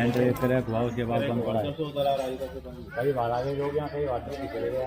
Centre करे हुआ उसके बाद बंद पड़ा है। कई बार आगे लोग यहाँ कई बात नहीं चले गए।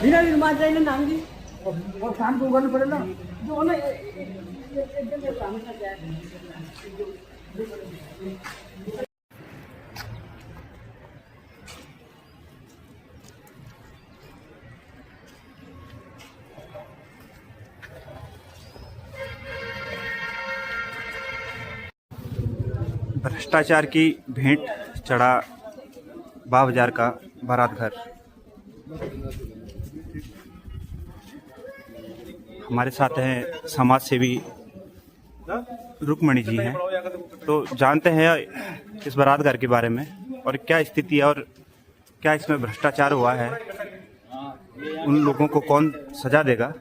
बिना निर्माण जाएंगे नाम जी और काम को करना पड़ेगा जो ना एकदम काम कर जाए। भ्रष्टाचार की भेंट चढ़ा बाजार का बारात घर। हमारे साथ हैं समाज सेवी रुक्मणी जी हैं, तो जानते हैं इस बारात घर के बारे में और क्या स्थिति है और क्या इसमें भ्रष्टाचार हुआ है, उन लोगों को कौन सजा देगा।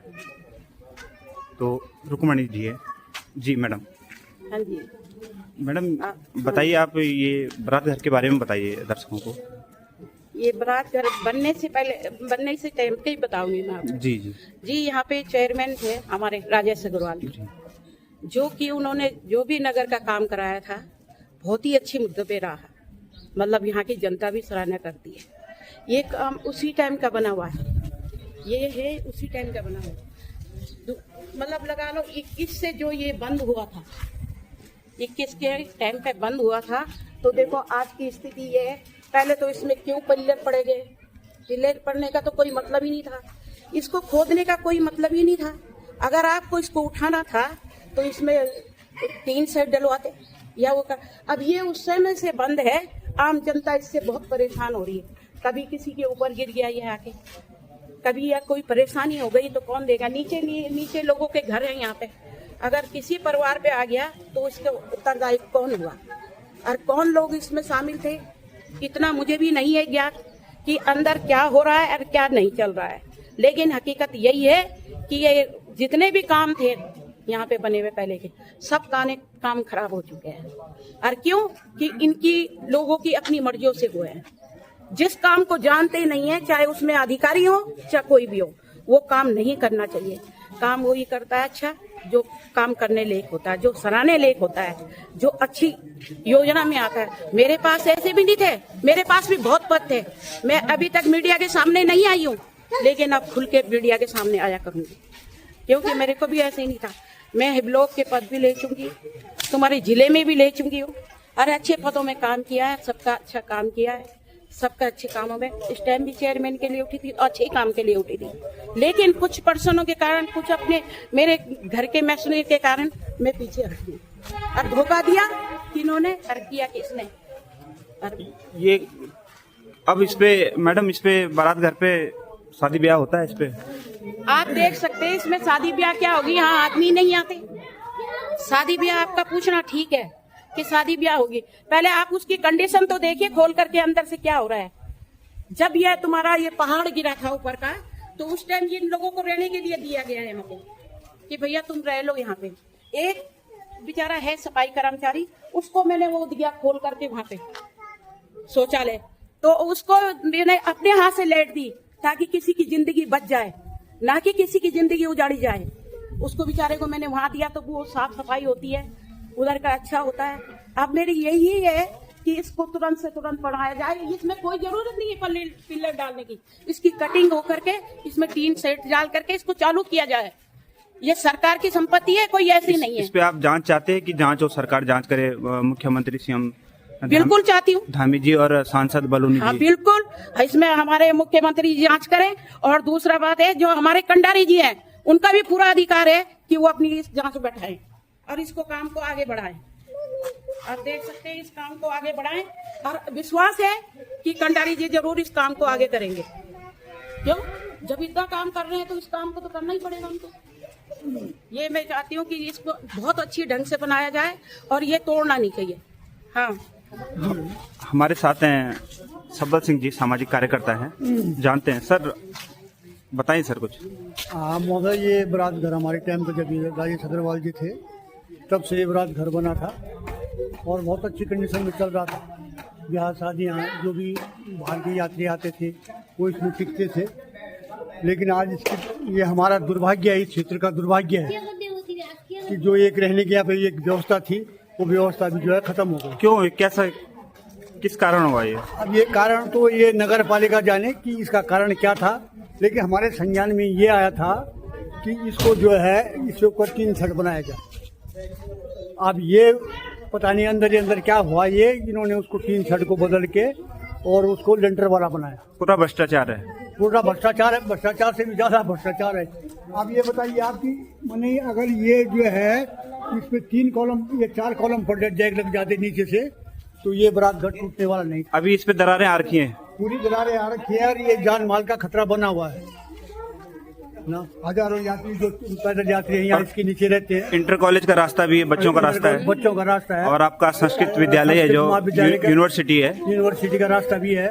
तो रुक्मणी जी है जी। मैडम हाँ जी मैडम बताइए, आप ये बारात घर के बारे में बताइए दर्शकों को। ये बारात घर बनने से टाइम पे ही बताऊंगी मैं आपको। जी जी जी यहाँ पे चेयरमैन थे हमारे राजेश अग्रवाल, जो कि उन्होंने जो भी नगर का काम कराया था बहुत ही अच्छे मुद्दों पे रहा, मतलब यहाँ की जनता भी सराहना करती है। ये काम उसी टाइम का बना हुआ है, ये है उसी टाइम का बना हुआ, मतलब लगा लो 21 से जो ये बंद हुआ था, 21 के टाइम पे बंद हुआ था। तो देखो आज की स्थिति ये है। पहले तो इसमें क्यों पिल्लर पड़े गए, पिल्लर पड़ने का तो कोई मतलब ही नहीं था, इसको खोदने का कोई मतलब ही नहीं था। अगर आपको इसको उठाना था तो इसमें 3 सेट डलवाते या वो कर। अब ये उस समय से बंद है, आम जनता इससे बहुत परेशान हो रही है। कभी किसी के ऊपर गिर गया ये आके, कभी या कोई परेशानी हो गई तो कौन देगा। नीचे लोगों के घर है यहाँ पे, अगर किसी परिवार पे आ गया तो इसके उत्तरदायी कौन हुआ और कौन लोग इसमें शामिल थे, इतना मुझे भी नहीं है ज्ञात कि अंदर क्या हो रहा है और क्या नहीं चल रहा है। लेकिन हकीकत यही है कि ये जितने भी काम थे यहाँ पे बने हुए पहले के, सब काम खराब हो चुके हैं। और क्यों कि इनकी लोगों की अपनी मर्जियों से हुए हैं। जिस काम को जानते नहीं है, चाहे उसमें अधिकारी हो चाहे कोई भी हो, वो काम नहीं करना चाहिए। काम वही करता है अच्छा जो काम करने लायक होता है, जो सराहने लायक होता है, जो अच्छी योजना में आता है। मेरे पास ऐसे भी नहीं थे, मेरे पास भी बहुत पद थे। मैं अभी तक मीडिया के सामने नहीं आई हूँ, लेकिन अब खुल के मीडिया के सामने आया करूंगी, क्योंकि मेरे को भी ऐसे ही नहीं था। मैं ब्लॉक के पद भी ले चुकी, तुम्हारे जिले में भी ले चुकी हूँ, और अच्छे पदों में काम किया है, सबका अच्छा काम किया है, सबका अच्छे कामों में। इस टाइम भी चेयरमैन के लिए उठी थी, अच्छे काम के लिए उठी थी, लेकिन कुछ पर्सनों के कारण, कुछ अपने मेरे घर के मैसनरी के कारण मैं पीछे हट गई। और धोखा दिया किन्होंने और किया किसने। और ये अब इस पे मैडम, इस पे बारात घर पे शादी ब्याह होता है, इस पे आप देख सकते हैं इसमें शादी ब्याह क्या होगी, यहाँ आदमी नहीं आते। शादी ब्याह आपका पूछना ठीक है कि शादी ब्याह होगी, पहले आप उसकी कंडीशन तो देखिए खोल करके अंदर से क्या हो रहा है। जब यह तुम्हारा ये पहाड़ गिरा था ऊपर का, तो उस टाइम इन लोगों को रहने के लिए दिया गया है हमको कि भैया तुम रह लो यहाँ पे। एक बेचारा है सफाई कर्मचारी, उसको मैंने वो दिया खोल करके वहां पे शौचालय, तो उसको मैंने अपने हाथ से लेट दी ताकि किसी की जिंदगी बच जाए, ना कि किसी की जिंदगी उजाड़ी जाए। उसको बेचारे को मैंने वहां दिया तो वो साफ सफाई होती है, उधर का अच्छा होता है। अब मेरी यही है कि इसको तुरंत से तुरंत बढ़ाया जाए। इसमें कोई जरूरत नहीं है पिलर डालने की, इसकी कटिंग हो करके इसमें 3 सेट डाल करके इसको चालू किया जाए। ये सरकार की संपत्ति है, कोई ऐसी नहीं है। इस पे आप जांच चाहते हैं कि जांच हो, सरकार जांच करे, मुख्यमंत्री सीएम बिल्कुल चाहती हूँ। धामी जी और सांसद बलूनी हाँ जी। बिल्कुल, इसमें हमारे मुख्यमंत्री जी जांच करें। और दूसरा बात है, जो हमारे कंडारी जी हैं उनका भी पूरा अधिकार है कि वो अपनी इस जांच बैठाएं और इसको काम को आगे बढ़ाएं। आप देख सकते हैं, इस काम को आगे बढ़ाएं और विश्वास है कि कंडारी जी जरूर इस काम को आगे करेंगे। क्यों? जब इतना काम कर रहे हैं तो इस काम को तो करना ही पड़ेगा उनको। ये मैं चाहती हूँ कि इसको बहुत अच्छी ढंग से बनाया जाए और ये तोड़ना नहीं चाहिए। हाँ, हमारे साथ हैं सब्बत सिंह जी, सामाजिक कार्यकर्ता हैं, जानते हैं। सर बताइए सर कुछ। हाँ महोदय, ये बरात घर हमारे टाइम पे जब ये राजेश अग्रवाल जी थे तब से ये बरात घर बना था और बहुत अच्छी कंडीशन में चल रहा था। ब्याह शादियाँ जो भी बाहर के यात्री आते थे वो इसमें टिकते थे। लेकिन आज इसकी ये हमारा दुर्भाग्य है, इस क्षेत्र का दुर्भाग्य है कि जो एक रहने की यहाँ पे एक व्यवस्था थी वो व्यवस्था भी जो है खत्म हो गई। क्यों, कैसा, किस कारण हुआ ये? अब ये कारण तो ये नगर पालिका जाने कि इसका कारण क्या था, लेकिन हमारे संज्ञान में ये आया था कि इसको जो है इसके ऊपर 3 छत बनाया जाए। अब ये पता नहीं अंदर ही अंदर क्या हुआ, ये इन्होंने उसको 3 छत को बदल के और उसको लेंटर वाला बनाया। पूरा भ्रष्टाचार है। पूरा भ्रष्टाचार है, भ्रष्टाचार से भी ज्यादा भ्रष्टाचार है। अब ये बताइए आपकी माने अगर ये जो है इसमें 3 कॉलम या 4 कॉलम पर जैक लग जाते नीचे से तो ये बरात घर टूटने वाला नहीं। अभी इस पे दरारें आ रखी हैं। पूरी दरारें आ रखी है और ये जान माल का खतरा बना हुआ है ना। हजारों यात्री जो पैदल यात्री यहाँ इसके नीचे रहते हैं। इंटर कॉलेज का रास्ता भी है, बच्चों का रास्ता है। बच्चों का रास्ता है। और आपका संस्कृत विद्यालय है जो यूनिवर्सिटी है, यूनिवर्सिटी का रास्ता भी है,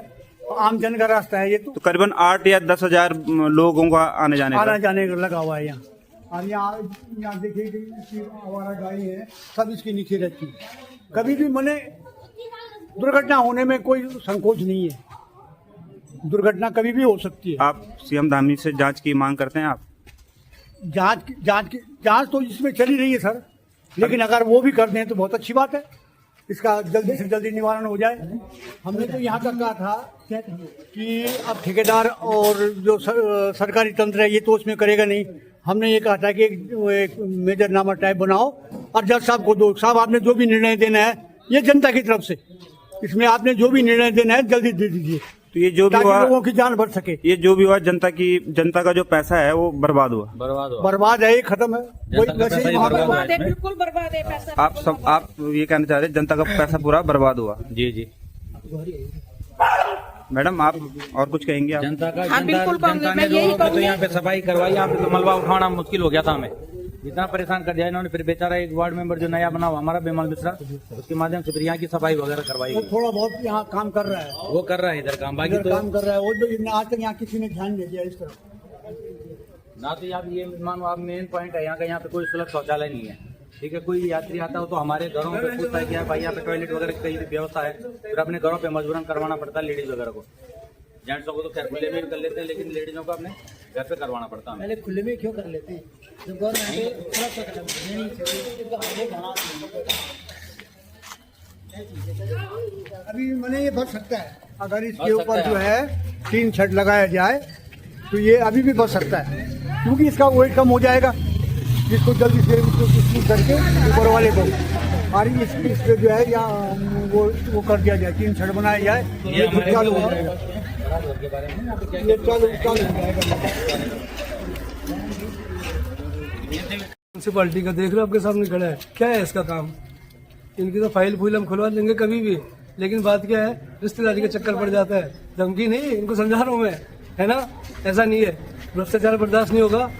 आम जन का रास्ता है। ये तो करीबन 8 या 10 हजार लोगों का आने जाने का लगा हुआ है यहाँ। और यहाँ देखिए कि इसकी आवारा गाड़ी है, सब इसके नीचे रहती है। कभी भी मने दुर्घटना होने में कोई संकोच नहीं है, दुर्घटना कभी भी हो सकती है। आप सीएम धामी से जांच की मांग करते हैं? आप जांच तो इसमें चली रही है सर, लेकिन अगर वो भी कर दें तो बहुत अच्छी बात है, इसका जल्दी से जल्दी निवारण हो जाए। हमने तो यहाँ तक कहा था कि अब ठेकेदार और जो सरकारी तंत्र है ये तो उसमें करेगा नहीं। हमने ये कहा था कि एक मेजरनामा टाइप बनाओ और जज साहब को दो, साहब आपने जो भी निर्णय देना है ये जनता की तरफ से, इसमें आपने जो भी निर्णय देना है जल्दी दे दीजिए। तो ये जो भी हुआ, लोगों की जान बच सके। ये जो भी हुआ जनता का जो पैसा है वो बर्बाद हुआ, बर्बाद है, ये खत्म है, बिल्कुल बर्बाद है पैसा। आप ये कहना चाह रहे हैं जनता का पैसा पूरा बर्बाद हुआ? जी जी। मैडम आप और कुछ कहेंगे? आप जनता का हाँ, बिल्कुल जनता ने लोगों को तो यहाँ पे सफाई करवाई, यहाँ पे तो मलबा उठाना मुश्किल हो गया था हमें, इतना परेशान कर दिया इन्होंने। फिर बेचारा एक वार्ड मेंबर जो नया बना हुआ हमारा बेमल मिश्रा, उसके माध्यम से फिर यहाँ की सफाई वगैरह करवाई। वो थोड़ा बहुत यहाँ काम कर रहा है, वो कर रहा है इधर काम, बाकी तो काम कर रहा है वो तो आज तक यहाँ किसी ने ध्यान नहीं दिया इस तरफ। ना तो यहाँ ये मानो आप मेन पॉइंट है यहाँ का, यहाँ पे कोई सुलभ शौचालय नहीं है। ठीक है, कोई यात्री आता हो तो हमारे घरों पे पूछता है कि भाई यहाँ पे टॉयलेट वगैरह की कहीं भी व्यवस्था है, फिर अपने घरों पे मजबूरन करवाना पड़ता है लेडीज वगैरह को। जेंट्सों को तो खैर खुले में कर लेते हैं, लेकिन लेडीजों को अपने घर पे करवाना पड़ता है। पहले खुले में क्यों कर लेते हैं जब अभी मैंने ये बच सकता है, अगर इसके ऊपर जो है 3 छत लगाया जाए तो ये अभी भी बच सकता है, क्योंकि इसका वेट कम हो जाएगा। जिसको जल्दी से उसको करके ऊपर वाले को और इस पे जो है या वो कर दिया जाए, 3 छत बनाया जाए, ये चालू हो जाएगा, ये चालू हो जाएगा। म्यूनसिपालिटी का देख रहे हो आपके सामने खड़ा है, क्या है इसका काम? इनकी तो फाइल फूल हम खुलवा देंगे कभी भी, लेकिन बात क्या है, रिश्तेदारी का चक्कर पड़ जाता है। धमकी नहीं, इनको समझा रहा हूँ मैं, है ना, ऐसा नहीं है, भ्रष्टाचार बर्दाश्त नहीं होगा।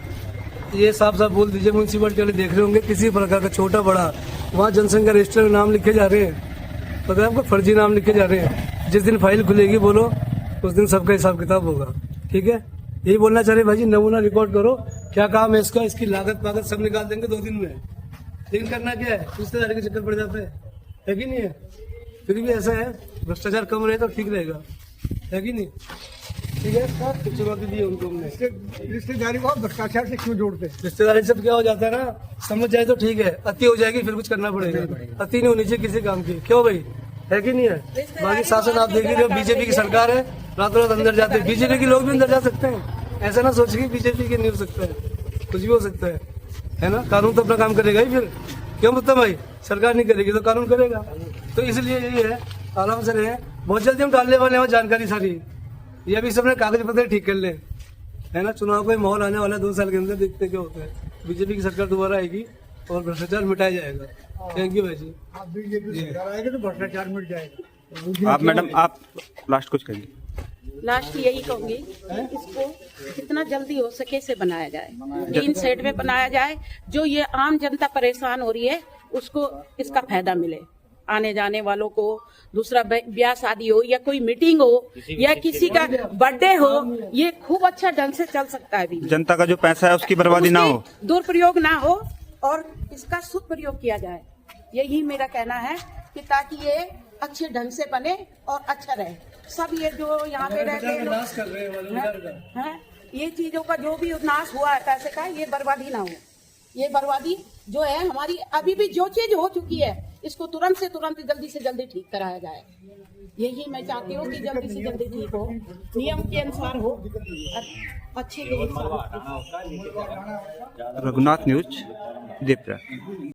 ये साफ साफ बोल दीजिए, म्यूनसिपालिटी वाले देख रहे होंगे, किसी प्रकार का छोटा बड़ा वहाँ जनसंख्या रजिस्टर में नाम लिखे जा रहे हैं, पता है आपको, फर्जी नाम लिखे जा रहे हैं। जिस दिन फाइल खुलेगी बोलो उस दिन सबका हिसाब किताब होगा, ठीक है। यही बोलना चाह रहे भाई जी, नमूना रिकॉर्ड करो, क्या काम है इसका, इसकी लागत पागत सब निकाल देंगे 2 दिन में। लेकिन करना क्या है, रिश्तेदारी के चक्कर पड़ जाता है कि नहीं है? फिर भी ऐसा है, भ्रष्टाचार कम रहे तो ठीक रहेगा, है कि नहीं? ठीक है, चुनौती दी उनको हमने। रिश्तेदारी को भ्रष्टाचार से क्यों जोड़ते हैं? रिश्तेदारी से क्या हो जाता है ना, समझ जाए तो ठीक है, अति हो जाएगी फिर कुछ करना पड़ेगा। अति नहीं होनी चाहिए किसी काम की, क्यों भाई, है कि नहीं है? बाकी शासन आप देख रहे हो, बीजेपी की सरकार है, रातों रात अंदर जाते हैं, बीजेपी के लोग भी अंदर जा सकते हैं, ऐसा ना सोचिए बीजेपी के नहीं हो सकता है, कुछ भी हो सकता है ना। कानून तो अपना काम करेगा ही, फिर क्यों मतलब भाई, सरकार नहीं करेगी तो कानून करेगा। तो इसलिए यही है आराम से रहे। बहुत जल्दी हम डालने वाले हैं जानकारी सारी, ये भी सबने कागज पत्र ठीक कर ले, है ना। चुनाव का माहौल आने वाला है 2 साल के अंदर, देखते क्या होता है। बीजेपी की सरकार दोबारा आएगी और भ्रष्टाचार मिटाया जाएगा। थैंक यू भाई जी। आप बीजेपी सरकार आएगी तो भ्रष्टाचार मिट जाएगा। आप मैडम आप लास्ट कुछ कहेंगे? लास्ट यही कहूंगी कि इसको जितना जल्दी हो सके से बनाया जाए, 3 सेट में बनाया जाए। जो ये आम जनता परेशान हो रही है उसको इसका फायदा मिले, आने जाने वालों को। दूसरा ब्याह शादी हो या कोई मीटिंग हो या किसी का बर्थडे हो, ये खूब अच्छा ढंग से चल सकता है। जनता का जो पैसा है उसकी बर्बादी ना हो, दुरुपयोग ना हो और इसका सदुपयोग किया जाए। यही मेरा कहना है कि ताकि ये अच्छे ढंग से बने और अच्छा रहे। सब ये जो यहाँ पे रहते हैं हैं, ये चीजों का जो भी नाश हुआ है पैसे का, ये बर्बादी ना हो। ये बर्बादी जो है हमारी, अभी भी जो चीज हो चुकी है इसको तुरंत से तुरंत जल्दी से जल्दी ठीक कराया जाए। यही मैं चाहती हूँ कि जल्दी से जल्दी ठीक हो, नियम के अनुसार हो, अच्छे के हिसाब से। रघुनाथ न्यूज, देवप्रयाग।